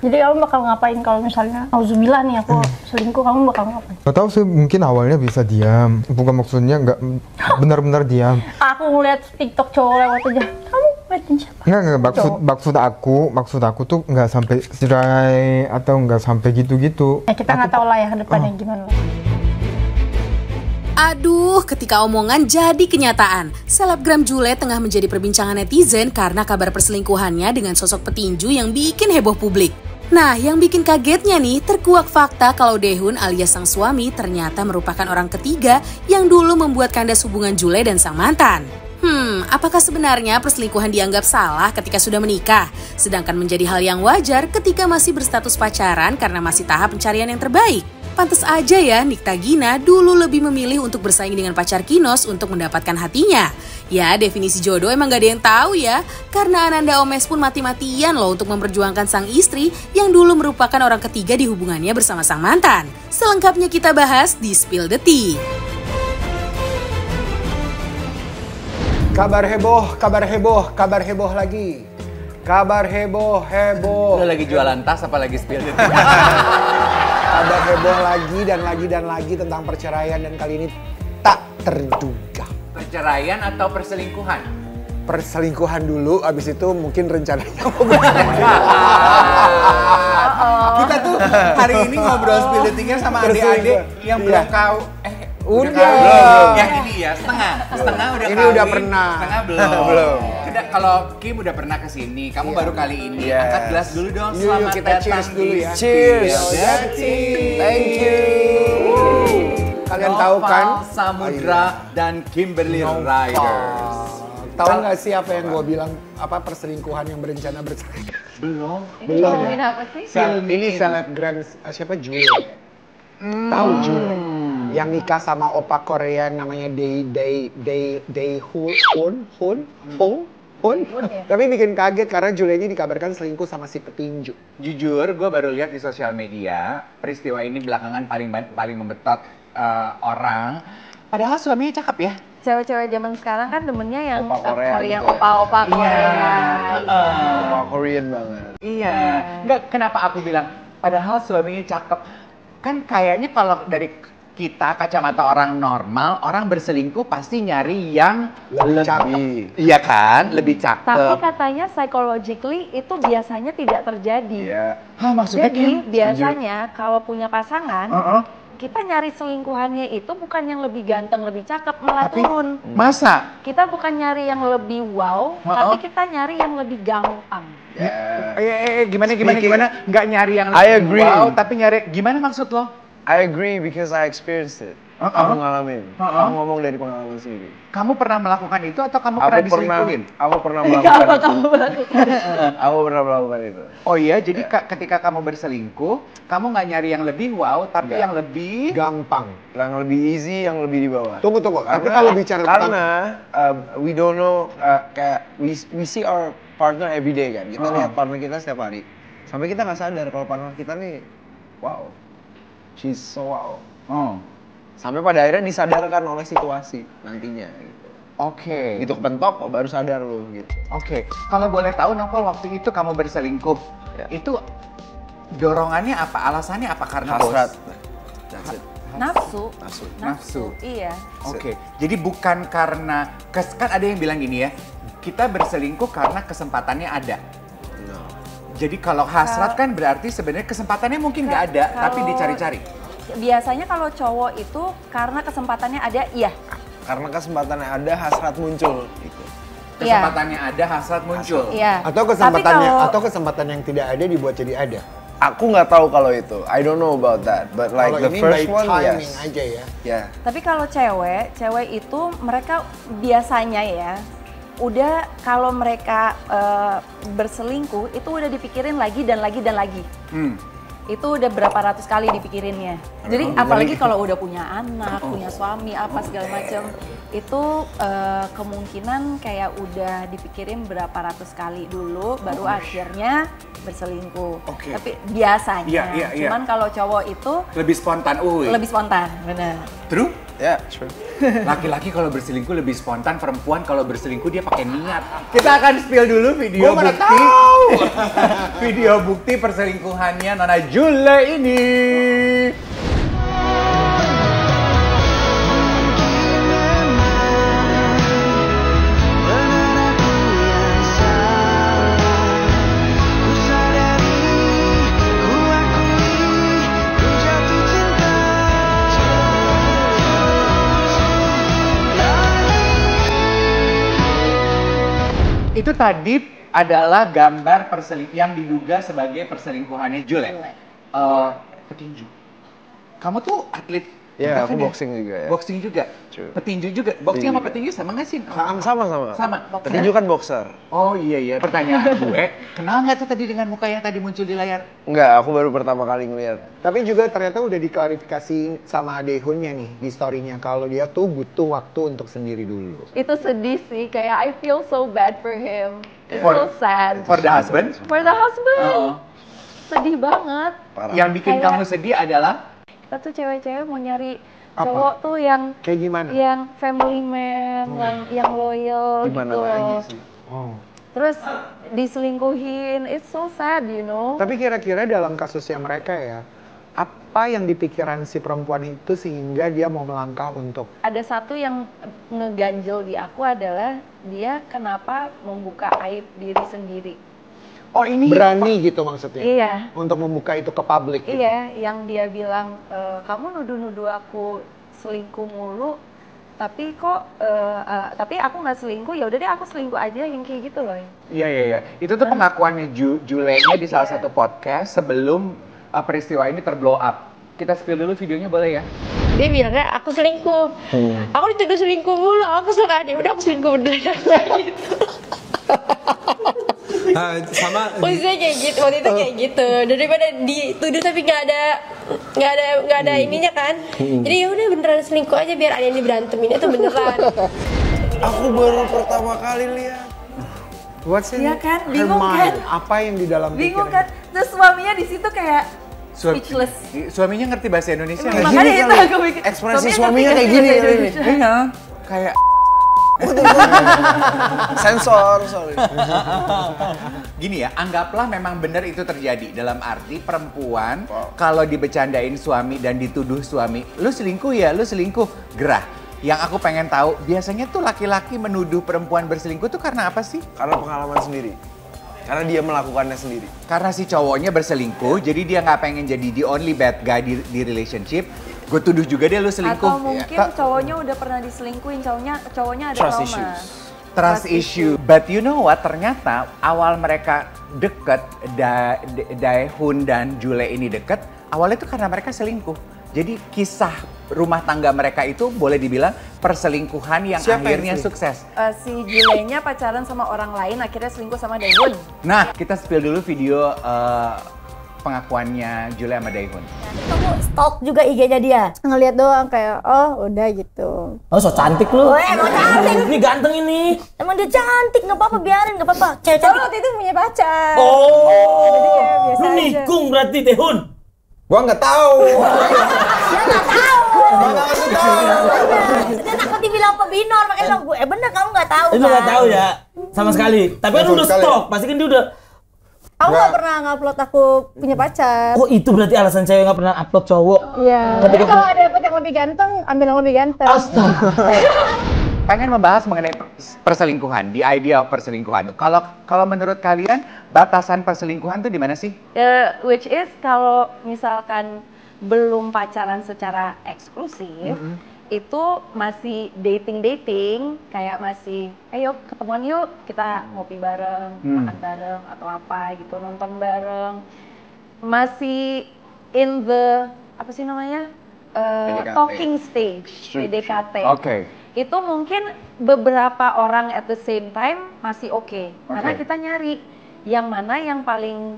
Jadi kamu bakal ngapain kalau misalnya auzubillah nih aku selingkuh, kamu bakal ngapain? Gak tahu sih, mungkin awalnya bisa diam. Bukan maksudnya nggak benar-benar diam. Aku ngeliat TikTok cowok lewat aja. Kamu ngeliatin siapa? Nggak, maksud aku tuh nggak sampai cerai atau nggak sampai gitu-gitu. Ya kita nggak tahu lah ya ke depannya gimana. Aduh, ketika omongan jadi kenyataan. Selebgram Jule tengah menjadi perbincangan netizen karena kabar perselingkuhannya dengan sosok petinju yang bikin heboh publik. Nah, yang bikin kagetnya nih, terkuak fakta kalau Daehoon alias sang suami ternyata merupakan orang ketiga yang dulu membuat kandas hubungan Jule dan sang mantan. Apakah sebenarnya perselingkuhan dianggap salah ketika sudah menikah? Sedangkan menjadi hal yang wajar ketika masih berstatus pacaran karena masih tahap pencarian yang terbaik. Pantes aja ya Nikta Gina dulu lebih memilih untuk bersaing dengan pacar Kinos untuk mendapatkan hatinya. Ya, definisi jodoh emang gak ada yang tahu ya. Karena Ananda Omes pun mati-matian loh untuk memperjuangkan sang istri yang dulu merupakan orang ketiga di hubungannya bersama sang mantan. Selengkapnya kita bahas di Spill the Tea. Kabar heboh, kabar heboh, kabar heboh lagi. Kabar heboh. Lo lagi jualan tas apa lagi spill? Kabar heboh lagi dan lagi tentang perceraian dan kali ini tak terduga. Perceraian atau perselingkuhan? Perselingkuhan dulu, abis itu mungkin rencananya mau Kita tuh hari ini ngobrol spill the tea sama adik-adik yang belum kau. Udah. Yang ini ya, setengah udah Ini kawin, udah pernah. setengah belum. Belum. Kalau Kim udah pernah kesini, kamu baru kali ini. Yes. Angkat gelas dulu dong, Yuk, selamat kita datang cheers dulu di ya. Cheers. Thank you. Kalian tahu kan? Noval Samudra dan Kimberly Riders. Tahu nggak sih apa yang gue bilang? Apa perselingkuhan yang berencana bercerai? Belum. Ngomongin apa sih? Ini selebgram siapa? Jule. Tahu Jule? Yang nikah sama opa Korea namanya Daehoon. Tapi bikin kaget karena Jule ini dikabarkan selingkuh sama si petinju. Jujur, gue baru lihat di sosial media peristiwa ini belakangan paling membetot orang. Padahal suaminya cakep ya. Cewek-cewek zaman sekarang kan demennya yang Opa Korea Korea, gitu. opa-opa Korea. Opa Korean banget. Iya. Enggak, kenapa aku bilang padahal suaminya cakep. Kan kayaknya kalau dari kita kacamata orang normal, orang berselingkuh pasti nyari yang Lebih cakep. Iya kan? Lebih cakep. Tapi katanya psychologically itu biasanya tidak terjadi. Iya. Hah, maksudnya Jadi Kim? biasanya kalau punya pasangan, kita nyari selingkuhannya itu bukan yang lebih ganteng, lebih cakep, malah Tapi- turun. Masa? Kita bukan nyari yang lebih wow, tapi kita nyari yang lebih gampang. Gimana? Nggak nyari yang I lebih agree. wow, tapi nyari gimana maksud lo? I agree because I experienced it. Aku ngalamin. Aku ngomong dari pengalaman sendiri. Kamu pernah melakukan itu atau kamu pernah diselingkuhin? Aku pernah melakukan itu. Aku pernah melakukan itu. Oh iya, jadi ketika kamu berselingkuh, kamu nggak nyari yang lebih wow, tapi Nggak. yang lebih Gampang. Yang lebih easy, yang lebih di bawah. Tunggu. Tapi kalau bicara tentang Karena we don't know, kayak we see our partner every day kan. Kita lihat partner kita setiap hari. Sampai kita nggak sadar kalau partner kita nih, wow, she's so wow. Oh, Sampai pada akhirnya disadarkan oleh situasi nantinya gitu. oke. Gitu kepentok, oh, baru sadar lu gitu. Oke. Kalau boleh tahu, Novel, waktu itu kamu berselingkuh, Ya. itu dorongannya apa? Alasannya apa? Karena Hasrat. bos? That's it. Nafsu. Iya. Oke. Jadi bukan karena kan ada yang bilang gini ya, kita berselingkuh karena kesempatannya ada. No. Jadi kalau hasrat kan berarti sebenarnya kesempatannya mungkin nggak ada, tapi Kalau- dicari-cari. Biasanya kalau cowok itu karena kesempatannya ada, iya. Karena kesempatannya ada, hasrat muncul gitu. Kesempatannya ada, hasrat muncul. Iya. atau kesempatan yang tidak ada dibuat jadi ada. Aku nggak tahu kalau itu. I don't know about that. But like Kalau the ini first by one, timing yes. aja ya. Yeah. Tapi kalau cewek itu mereka biasanya ya, udah kalau mereka berselingkuh itu udah dipikirin lagi dan lagi dan lagi. Itu udah berapa ratus kali dipikirinnya. Jadi apalagi kalau udah punya anak, punya suami, apa segala macam, itu kemungkinan kayak udah dipikirin berapa ratus kali dulu, baru akhirnya berselingkuh. Oke. Tapi biasanya, Iya. cuman kalau cowok itu Lebih spontan, lebih spontan, benar. True? Ya, sure. Laki-laki kalau berselingkuh lebih spontan, perempuan kalau berselingkuh dia pakai niat. Kita akan spill dulu video bukti. Video bukti perselingkuhannya Nona Jule ini. Itu tadi adalah gambar yang diduga sebagai perselingkuhannya Jule. Petinju. Kamu tuh atlet? Ya, aku bukan boxing juga ya. Boxing juga? True. Petinju juga? Boxing sama petinju sama nggak sih? Sama. Sama? Petinju kan boxer. Oh iya, pertanyaan gue, kenal nggak tuh tadi dengan muka yang tadi muncul di layar? Enggak, aku baru pertama kali ngeliat. Tapi juga ternyata udah diklarifikasi sama Daehunnya nih di story-nya kalau dia tuh butuh waktu untuk sendiri dulu. Itu sedih sih, kayak I feel so bad for him. It's For- so sad. For the husband? For the husband. Oo. Sedih banget. Parah. Yang bikin Kayak- kamu sedih adalah? Kita tuh cewek-cewek mau nyari Apa? cowok tuh yang Kayak gimana? family man, yang loyal Gimana gitu. lagi sih? Oh. Terus diselingkuhin, it's so sad, you know. Tapi kira-kira dalam kasusnya mereka ya, apa yang di pikiran si perempuan itu sehingga dia mau melangkah untuk Ada satu yang ngeganjel di aku adalah dia kenapa membuka aib diri sendiri. Oh ini berani gitu maksudnya? Iya. Untuk membuka itu ke publik gitu? Iya, yang dia bilang, kamu nuduh-nuduh aku selingkuh mulu, tapi kok, tapi aku nggak selingkuh, ya udah deh aku selingkuh aja, yang kayak gitu loh. Iya. Itu tuh pengakuannya Julenya di salah satu podcast sebelum peristiwa ini terblow up. Kita spill dulu videonya boleh ya? Dia bilangnya aku selingkuh. Aku dituduh selingkuh mulu, aku suka dia udah aku selingkuh beneran gitu. sama Maksudnya kayak gitu, waktu itu kayak gitu. Daripada dituduh tapi nggak ada ininya kan. Jadi ya udah beneran selingkuh aja biar ada yang diberantemin itu beneran. Aku baru pertama kali lihat. What's in Iya kan? her Bingung mind? kan? Apa yang di dalam Bingung pikiran? kan? Terus suaminya di situ kayak speechless. Suaminya ngerti bahasa Indonesia nggak? Makanya gini itu kali. aku mikir. Ekspresi suaminya suaminya ngerti kayak bahasa gini kali ini. Indonesia. Iya. Kayak Sensor, sorry. gini ya, anggaplah memang benar itu terjadi. Dalam arti perempuan kalau dibecandain suami dan dituduh suami, lu selingkuh ya, lu selingkuh, gerah. Yang aku pengen tahu, biasanya tuh laki-laki menuduh perempuan berselingkuh tuh karena apa sih? Karena pengalaman sendiri. Karena dia melakukannya sendiri. Karena si cowoknya berselingkuh, jadi dia nggak pengen jadi the only bad guy di relationship. Gue tuduh juga dia lu selingkuh. Atau mungkin cowoknya udah pernah diselingkuhin, cowoknya ada Trust trauma. issues. Trust issue. But you know what? Ternyata awal mereka deket, Daehun dan Jule ini deket, awalnya itu karena mereka selingkuh. Jadi kisah rumah tangga mereka itu boleh dibilang perselingkuhan yang Siapa yang akhirnya selingkuh? sukses. Si Julenya pacaran sama orang lain, akhirnya selingkuh sama Daehun. Nah, kita spill dulu video pengakuannya Jule sama Daehun. Kamu stalk juga IG-nya dia? Ngeliat doang kayak, oh udah gitu. Oh, so cantik lu. Oh, emang cantik. Ini ganteng ini. Emang dia cantik, nggak apa-apa, biarin, nggak apa-apa. Cewek Soalnya cantik. waktu itu punya pacar. Oh, biasa lu aja. nikung berarti Daehun. Gua nggak tahu. Dia nggak tahu. Dia takut dibilang pebinor, makanya bilang gue, bener kamu nggak tahu Lu nggak tahu ya, sama sekali. Tapi kan Sama udah sekali. stalk, pasti kan dia udah. Aku nggak pernah ngupload aku punya pacar. Oh, itu berarti alasan cewek nggak pernah upload cowok. Iya. Tapi kalau ada dapet yang lebih ganteng, ambil yang lebih ganteng. Pengen membahas mengenai perselingkuhan, the idea of perselingkuhan. Kalau menurut kalian batasan perselingkuhan tuh di mana sih? Which is kalau misalkan belum pacaran secara eksklusif, itu masih dating, kayak masih, ayo ketemuan yuk, kita ngopi bareng, makan bareng, atau apa gitu, nonton bareng. Masih in the, apa sih namanya? PDKT. Talking stage, PDKT. Oke. Itu mungkin beberapa orang at the same time masih oke. Karena kita nyari yang mana yang paling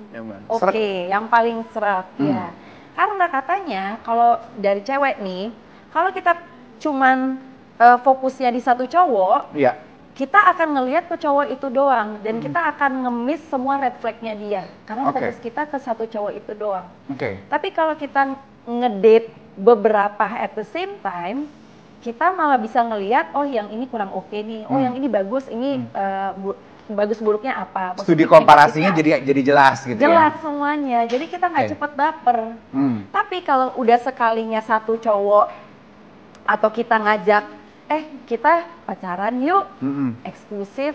oke, yang paling serak. Ya. Karena katanya kalau dari cewek nih, kalau kita cuman fokusnya di satu cowok, Iya. kita akan ngelihat ke cowok itu doang dan kita akan nge-miss semua red flag-nya dia. Karena Oke. fokus kita ke satu cowok itu doang. Oke. Tapi kalau kita ngedate beberapa at the same time, kita malah bisa ngelihat, oh yang ini kurang oke nih, oh yang ini bagus, ini bagus buruknya apa. Studi komparasinya jadi jelas gitu jelas ya? semuanya, jadi kita nggak cepet baper. Tapi kalau udah sekalinya satu cowok atau kita ngajak, kita pacaran yuk, eksklusif,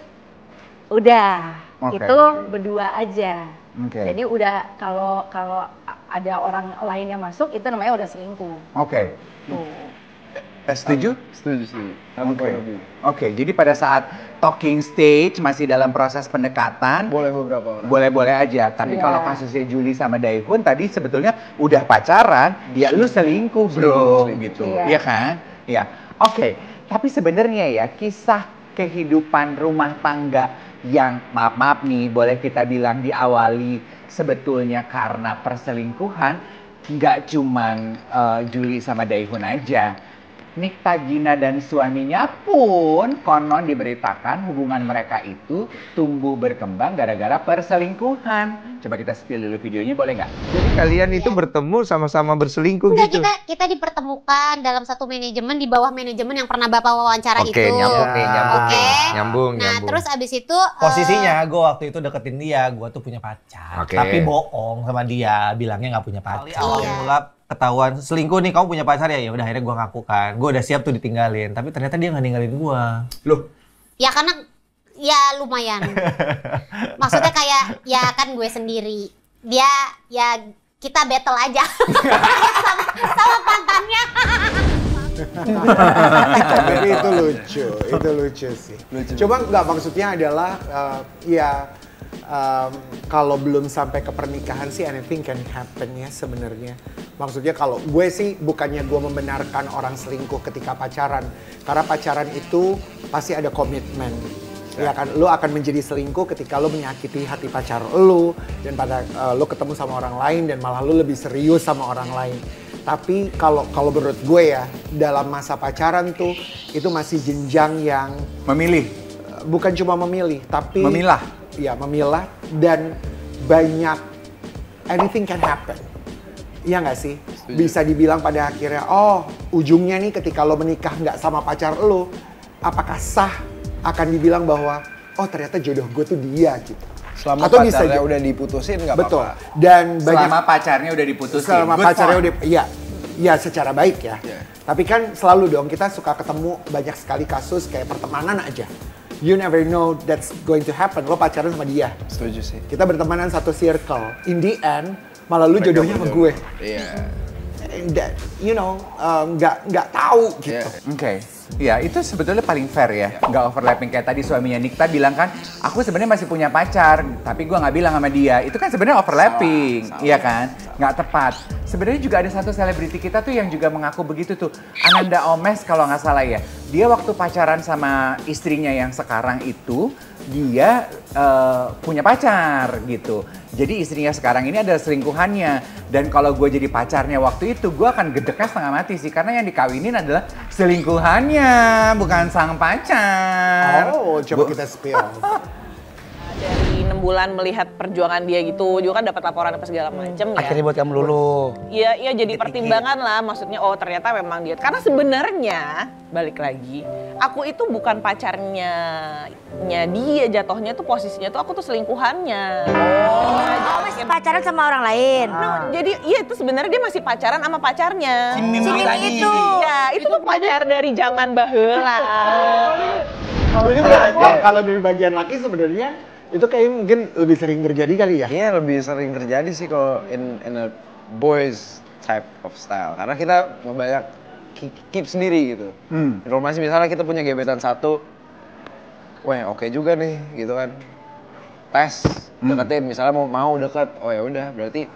udah itu berdua aja. Jadi udah kalau ada orang lain yang masuk, itu namanya udah selingkuh. Setuju? Setuju. Oke, jadi pada saat talking stage masih dalam proses pendekatan, Boleh beberapa orang. boleh aja. Tapi kalau kasusnya Julie sama Daehun tadi sebetulnya udah pacaran, dia lu selingkuh bro, gitu, iya kan? Iya. Oke, tapi sebenarnya ya kisah kehidupan rumah tangga yang maaf nih boleh kita bilang diawali sebetulnya karena perselingkuhan, nggak cuman Julie sama Daehun aja. Nikta Gina dan suaminya pun konon diberitakan hubungan mereka itu tumbuh berkembang gara-gara perselingkuhan. Coba kita spill dulu videonya, boleh nggak? Jadi kalian itu bertemu sama-sama berselingkuh Enggak, gitu? kita dipertemukan dalam satu manajemen di bawah manajemen yang pernah Bapak wawancara itu. Nyambung. Nah, terus abis itu posisinya gue waktu itu deketin dia, gue tuh punya pacar, tapi bohong sama dia, bilangnya nggak punya pacar. Awal mula ketahuan selingkuh nih, kamu punya pacar ya udah, akhirnya gue ngaku kan, gue udah siap tuh ditinggalin, tapi ternyata dia nggak ninggalin gue. Loh? ya karena ya lumayan. Maksudnya kayak ya kan gue sendiri. Dia ya kita battle aja sama pantannya. Tapi itu lucu sih. Coba nggak, maksudnya adalah kalau belum sampai ke pernikahan sih anything can happen ya sebenarnya. Maksudnya kalau gue sih bukannya gue membenarkan orang selingkuh ketika pacaran, karena pacaran itu pasti ada komitmen. Ya kan, lo akan menjadi selingkuh ketika lo menyakiti hati pacar lo dan pada lo ketemu sama orang lain dan malah lo lebih serius sama orang lain. Tapi kalau menurut gue ya, dalam masa pacaran tuh itu masih jenjang yang memilih. Bukan cuma memilih, tapi memilah. Ya, memilah, dan banyak anything can happen. Iya nggak sih? Setuju. Bisa dibilang pada akhirnya, oh ujungnya nih ketika lo menikah nggak sama pacar lo, apakah sah akan dibilang bahwa oh ternyata jodoh gue tuh dia gitu. Selama atau pacarnya udah diputusin nggak apa-apa. Betul. Dan selama pacarnya udah diputusin. Selama pacarnya udah, iya secara baik ya. Tapi kan selalu dong kita suka ketemu banyak sekali kasus kayak pertemanan aja. You never know that's going to happen. Lo pacaran sama dia. Setuju sih. Kita bertemanan satu circle. In the end, malah lu jodohnya sama gue. Iya. That, you know, nggak tahu gitu. Oke. Ya itu sebetulnya paling fair ya, nggak overlapping kayak tadi suaminya Nikta bilang kan, aku sebenarnya masih punya pacar, tapi gue nggak bilang sama dia. Itu kan sebenarnya overlapping, iya kan? Nggak tepat. Sebenarnya juga ada satu selebriti kita tuh yang juga mengaku begitu tuh, Ananda Omes kalau nggak salah ya. Dia waktu pacaran sama istrinya yang sekarang itu, dia punya pacar gitu. Jadi istrinya sekarang ini adalah selingkuhannya. Dan kalau gue jadi pacarnya waktu itu, gue akan gedeknya setengah mati sih. Karena yang dikawinin adalah selingkuhannya, bukan sang pacar. Oh, coba kita spill. Dari 6 bulan melihat perjuangan dia gitu, juga kan dapat laporan apa segala macem ya. Akhirnya buat kamu lulu. Iya jadi pertimbangan lah, maksudnya oh ternyata memang dia. Karena sebenarnya balik lagi, aku itu bukan pacarnya dia, jatuhnya tuh posisinya tuh aku tuh selingkuhannya. Oh, masih pacaran sama orang lain. Jadi iya itu sebenarnya dia masih pacaran sama pacarnya. Si Mimi itu. Ya, itu pacar dari zaman baheula. Kalau dari bagian laki sebenarnya itu kayak mungkin lebih sering terjadi kali ya? Iya, lebih sering terjadi sih kalau in a boys type of style. Karena kita banyak keep sendiri gitu. Informasi misalnya kita punya gebetan satu, wah oke juga nih gitu kan. Tes, deketin, misalnya mau deket, oh ya udah berarti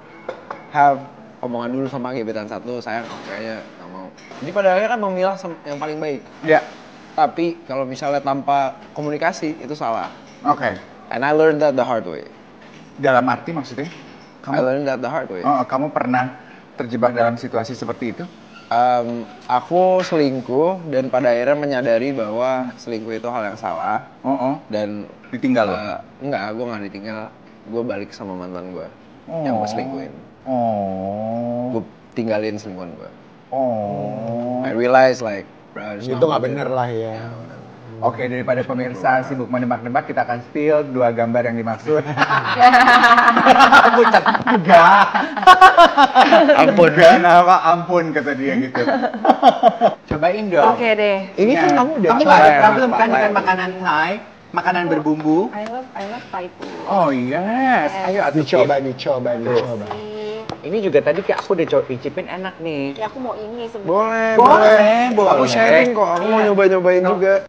have omongan dulu sama gebetan satu, sayang kayaknya nggak mau. Jadi pada akhirnya kan memilah yang paling baik. Ya. Tapi kalau misalnya tanpa komunikasi itu salah. Oke. And I learned that the hard way. Dalam arti maksudnya? I learned that the hard way. Oh, kamu pernah terjebak dalam situasi seperti itu? Aku selingkuh dan pada akhirnya menyadari bahwa selingkuh itu hal yang salah. Dan ditinggal lo? Enggak, gue nggak ditinggal. Gue balik sama mantan gue yang gue selingkuhin. Gue tinggalin selingkuhan gue. I realize like Itu nggak bener lah ya. Oke, daripada pemirsa sibuk menebak-nebak, kita akan spill 2 gambar yang dimaksud. Pucat. Enggak. Ampun. Kenapa ampun kata dia gitu. Cobain dong. Oke deh. Ini kan kamu udah Kamu nggak ada problem kan dengan makanan Thai? Makanan berbumbu? I love Thai food. Oh yes. Ayo atuh dicoba. Ini juga tadi kayak aku udah cicipin enak nih. Ya aku mau ini sebenarnya. Boleh. Aku sharing kok. Aku mau nyoba-nyobain juga.